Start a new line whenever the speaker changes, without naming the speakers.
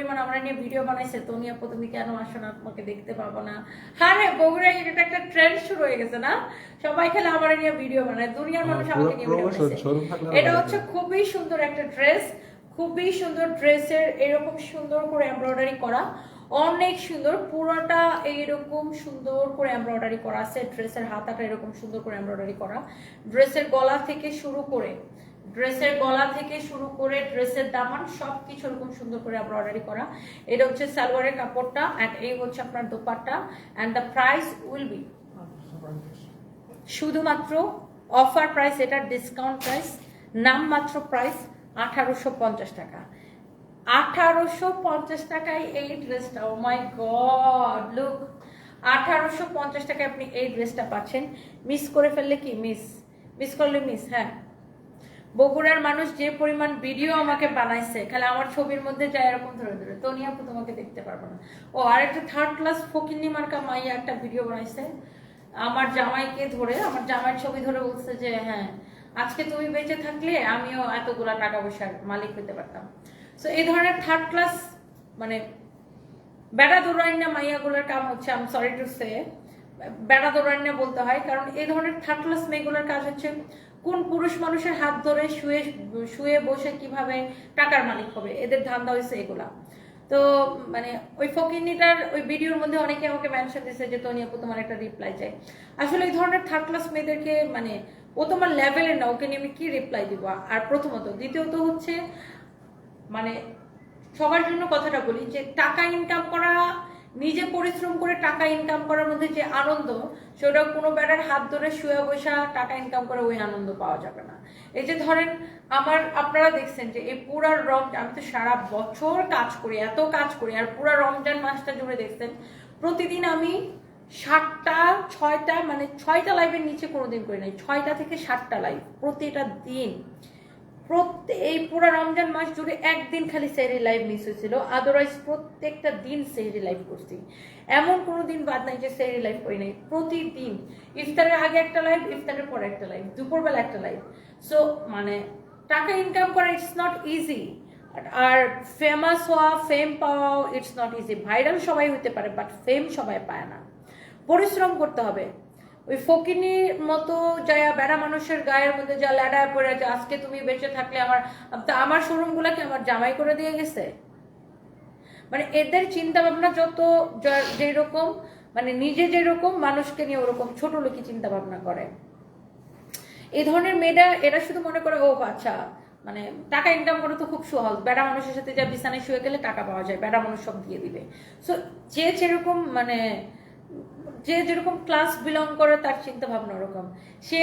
পরিমাণ আমরা নিয়ে ভিডিও বানাইছে, তুমি আপু তুমি কেন আসো না, তোমাকে দেখতে পাবো না। আরে বগুড়ায় এটা একটা ট্রেন্ড শুরু হয়ে গেছে না, সবাই খেলে আমার নিয়ে ভিডিও বানায়, দুনিয়ার মানুষ আমাকে নিয়ে ভিডিও বানাইছে। এটা হচ্ছে খুবই সুন্দর একটা ড্রেস, খুবই সুন্দর ড্রেসের এরকম সুন্দর করে এমব্রয়ডারি করা, অনেক সুন্দর, পুরোটা এইরকম সুন্দর করে এমব্রয়ডারি করা আছে। ড্রেসের হাতাটা এরকম সুন্দর করে এমব্রয়ডারি করা, ড্রেসের গলা থেকে শুরু করে ড্রেসের দামান সবকিছু এরকম সুন্দর করে এমব্রয়ডারি করা। এটা হচ্ছে সালোয়ারের কাপড়টা, এন্ড এই হচ্ছে আপনার dupatta, and the price will be শুধুমাত্র অফার প্রাইস, এটা ডিসকাউন্ট প্রাইস, নামমাত্র প্রাইস 1850 টাকা। 1850 টাকায় এই ড্রেসটা, ও মাই গড লুক, 1850 টাকায় আপনি এই ড্রেসটা পাচ্ছেন। মিস করে ফেললে কি মিস করলে মিস। হ্যাঁ, বগুড়ার মানুষ যে পরিমাণ ভিডিও আমাকে বানাইছে, খালি আমার ছবির মধ্যে যায় এরকম ধরে ধরে, তনি আপু তোমাকে দেখতে পারবো না। ও আর একটা থার্ড ক্লাস ফকিন্নি মার্কা মাইয়া একটা ভিডিও বানাইছে আমার জামাইকে ধরে, আমার জামাইয়ের ছবি ধরে বলছে যে হ্যাঁ আজকে তুমি বেঁচে থাকলে আমিও এতগুলা টাকা পয়সার মালিক হতে পারতাম। সো এই ধরনের থার্ড ক্লাস মানে বেড়া দৌড়াইনা মাইয়াগুলোর কাম হচ্ছে, I am sorry to say, বেড়া দৌড়াইনা বলতে হয়, কারণ এই ধরনের থার্ড ক্লাস মেয়েগুলোর কাজ হচ্ছে কোন পুরুষ মানুষের হাত ধরে শুয়ে শুয়ে বসে কিভাবে টাকার মালিক হবে, এদের ধান্দা হয়েছে এগুলা। তো মানে ওই ফকিনিটার ওই ভিডিওর মধ্যে অনেকে আমাকে মেনশন দিয়েছে যে তনি আপু তোমার একটা রিপ্লাই চাই। আসলে এই ধরনের থার্ড ক্লাস মেয়েদেরকে মানে ও তোমার লেভেলের না, ওকে নিয়ে আমি কি রিপ্লাই দিব। আর প্রথমত, দ্বিতীয়ত হচ্ছে মানে সবার জন্য কথাটা বলি যে টাকা ইনকাম করা, নিজে পরিশ্রম করে টাকা ইনকাম করার মধ্যে যে আনন্দ, সেটা কোনো বেড়ার হাত ধরে শুয়ে বসা টাকা ইনকাম করে ওই আনন্দ পাওয়া যাবে না। এই যে ধরেন আপনারা দেখছেন যে এই পুরা আমি তো সারা বছর কাজ করি, এত কাজ করি, আর পুরা রমজান মাসটা জুড়ে দেখছেন প্রতিদিন আমি 7টা 6টা মানে 6টা লাইভের নিচে কোনোদিন করি নাই, 6টা থেকে 7টা লাইভ প্রতিটা দিন। এই পুরো রমজান মাস জুড়ে একদিন খালি সেহরি লাইভ মিস হয়েছিল, আদারওয়াইজ প্রত্যেকটা দিন সেহরি লাইভ করছি। এমন কোনো দিন বাদ নাই যে সেহরি লাইভ করি নাই, প্রতিদিন ইফতারের আগে একটা লাইভ, ইফতারের পরে একটা লাইভ, দুপুরবেলা একটা লাইভ। সো মানে টাকা ইনকাম করা ইটস নট ইজি, আর ফেমাস হওয়া, ফেম পাওয়া ইটস নট ইজি। ভাইরাল সবাই হতে পারে, বাট ফেম সবাই পায় না, পরিশ্রম করতে হবে। ওই ফকিনির মতো যায়া বেড়া মানুষের গায়ের মধ্যে যা ল্যাডায় পড়ে যে আজকে তুমি বেঁচে থাকলে আমার শোরুম গুলাকে আমার জামাই করে দিয়ে গেছে। মানে এদের চিন্তা ভাবনা যত যেরকম, মানে নিজে যেরকম মানুষকে নিয়ে ওরকম ছোট লোকই চিন্তা ভাবনা করে। এই ধরনের মেয়েরা এরা শুধু মনে করে ও আচ্ছা মানে টাকা ইনকাম করা তো খুব সহজ, বেড়া মানুষের সাথে যা বিছানায় শুয়ে গেলে টাকা পাওয়া যায়, বেড়া মানুষ সব দিয়ে দিবে। সো যে যেরকম মানে যে যেরকম ক্লাস বিলং করে তার চিন্তা ভাবনা ওরকম। সে